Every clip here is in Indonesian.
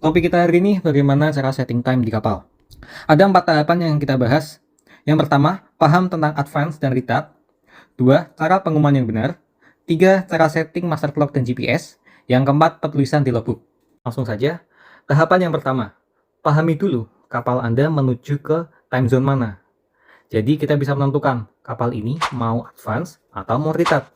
Topik kita hari ini bagaimana cara setting time di kapal. Ada 4 tahapan yang kita bahas. Yang pertama, paham tentang advance dan retard. 2, cara pengumuman yang benar. 3, cara setting master clock dan GPS. Yang keempat, penulisan di logbook. Langsung saja. Tahapan yang pertama, pahami dulu kapal Anda menuju ke time zone mana. Jadi kita bisa menentukan kapal ini mau advance atau mau retard.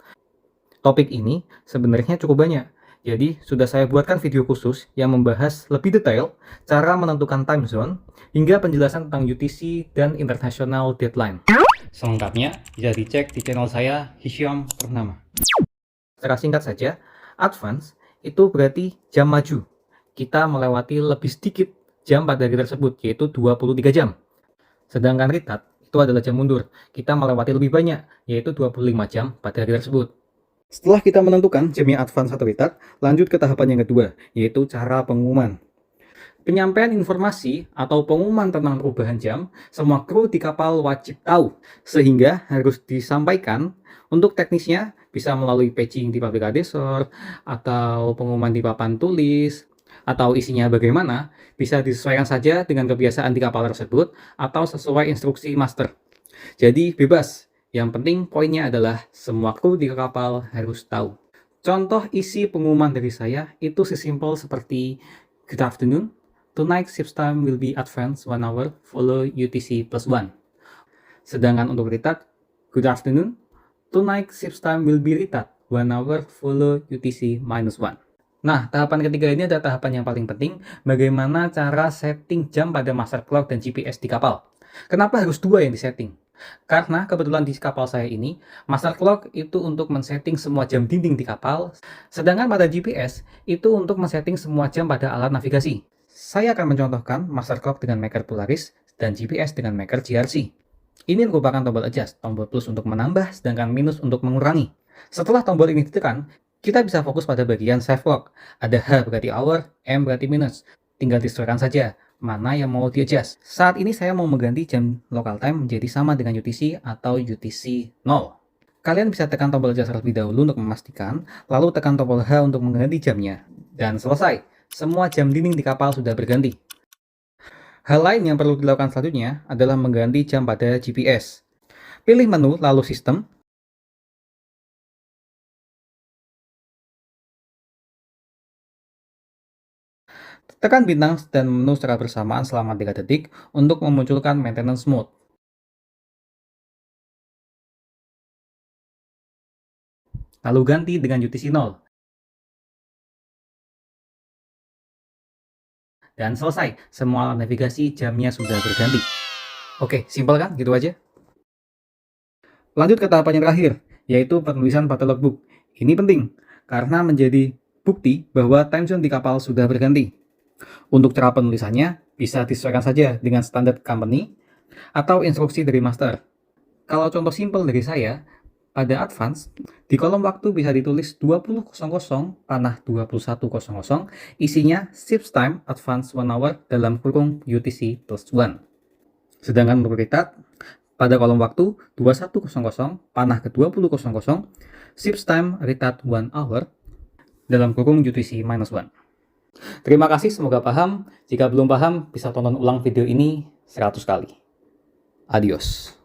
Topik ini sebenarnya cukup banyak. Jadi, sudah saya buatkan video khusus yang membahas lebih detail cara menentukan time zone hingga penjelasan tentang UTC dan International Deadline. Selengkapnya bisa dicek di channel saya, Hisham Purnama. Secara singkat saja, advance itu berarti jam maju. Kita melewati lebih sedikit jam pada hari tersebut, yaitu 23 jam. Sedangkan retard itu adalah jam mundur. Kita melewati lebih banyak, yaitu 25 jam pada hari tersebut. Setelah kita menentukan jamnya advance atau retard, lanjut ke tahapan yang kedua, yaitu cara pengumuman. Penyampaian informasi atau pengumuman tentang perubahan jam, semua kru di kapal wajib tahu, sehingga harus disampaikan. Untuk teknisnya, bisa melalui patching di public advisor, atau pengumuman di papan tulis, atau isinya bagaimana, bisa disesuaikan saja dengan kebiasaan di kapal tersebut, atau sesuai instruksi master. Jadi bebas. Yang penting poinnya adalah semua kru di kapal harus tahu. Contoh isi pengumuman dari saya itu sesimpel seperti Good afternoon, tonight ship's time will be advanced 1 hour, follow UTC +1. Sedangkan untuk retard, Good afternoon, tonight ship's time will be retard 1 hour, follow UTC -1. Nah, tahapan ketiga ini adalah tahapan yang paling penting, bagaimana cara setting jam pada master clock dan GPS di kapal. Kenapa harus dua yang disetting? Karena kebetulan di kapal saya ini, master clock itu untuk men-setting semua jam dinding di kapal, sedangkan pada GPS itu untuk men-setting semua jam pada alat navigasi. Saya akan mencontohkan master clock dengan maker Polaris dan GPS dengan maker GRC. Ini merupakan tombol adjust, tombol plus untuk menambah, sedangkan minus untuk mengurangi. Setelah tombol ini ditekan, kita bisa fokus pada bagian save clock. Ada H berarti hour, M berarti minutes. Tinggal disesuaikan saja mana yang mau di-adjust. Saat ini saya mau mengganti jam local time menjadi sama dengan UTC atau UTC 0. Kalian bisa tekan tombol adjust terlebih dahulu untuk memastikan, lalu tekan tombol H untuk mengganti jamnya. Dan selesai, semua jam dinding di kapal sudah berganti. Hal lain yang perlu dilakukan selanjutnya adalah mengganti jam pada GPS. Pilih menu lalu sistem. Tekan bintang dan menu secara bersamaan selama 3 detik untuk memunculkan maintenance mode. Lalu ganti dengan UTC 0. Dan selesai, semua alat navigasi jamnya sudah berganti. Oke, simpel kan? Gitu aja. Lanjut ke tahapan yang terakhir, yaitu penulisan pada logbook. Ini penting, karena menjadi bukti bahwa time zone di kapal sudah berganti. Untuk cara penulisannya, bisa disesuaikan saja dengan standar company atau instruksi dari master. Kalau contoh simpel dari saya, pada advance, di kolom waktu bisa ditulis 20.00 panah 21.00, isinya ship's time advance 1 hour dalam kurung UTC +1. Sedangkan untuk retard, pada kolom waktu 21.00 panah ke 20.00, ship's time retard 1 hour dalam kurung UTC -1. Terima kasih, semoga paham. Jika belum paham, bisa tonton ulang video ini 100 kali. Adios.